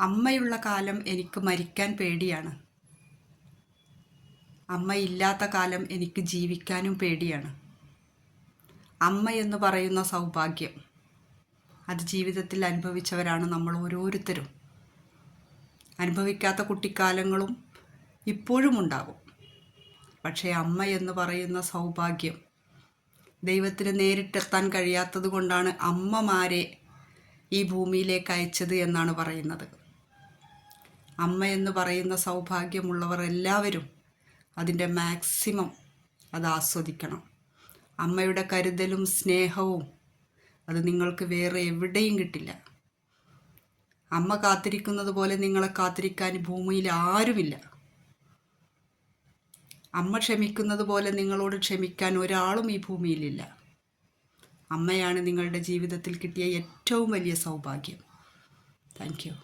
അമ്മയുള്ള കാലം എനിക്ക് മരിക്കാൻ പേടിയാണ്. അമ്മയില്ലാത്ത കാലം എനിക്ക് ജീവിക്കാനും പേടിയാണ്. അമ്മ എന്ന് പറയുന്ന സൗഭാഗ്യം അത് ജീവിതത്തിൽ അനുഭവിച്ചവരാണ് നമ്മൾ ഓരോരുത്തരും. അനുഭവിക്കാത്ത കുട്ടിക്കാലങ്ങളും ഇപ്പോഴും ഉണ്ടാകും. പക്ഷേ അമ്മ എന്ന് പറയുന്ന സൗഭാഗ്യം ദൈവത്തിന് നേരിട്ടെത്താൻ കഴിയാത്തത് കൊണ്ടാണ് അമ്മമാരെ ഈ ഭൂമിയിലേക്ക് അയച്ചത് എന്നാണ് പറയുന്നത്. അമ്മ എന്ന് പറയുന്ന സൗഭാഗ്യമുള്ളവർ എല്ലാവരും അതിൻ്റെ മാക്സിമം അത് ആസ്വദിക്കണം. അമ്മയുടെ കരുതലും സ്നേഹവും അത് നിങ്ങൾക്ക് വേറെ എവിടെയും കിട്ടില്ല. അമ്മ കാത്തിരിക്കുന്നത് പോലെ നിങ്ങളെ കാത്തിരിക്കാൻ ഭൂമിയിൽ ആരുമില്ല. അമ്മ ക്ഷമിക്കുന്നത് പോലെ നിങ്ങളോട് ക്ഷമിക്കാൻ ഒരാളും ഈ ഭൂമിയിലില്ല. അമ്മയാണ് നിങ്ങളുടെ ജീവിതത്തിൽ കിട്ടിയ ഏറ്റവും വലിയ സൗഭാഗ്യം. Thank you.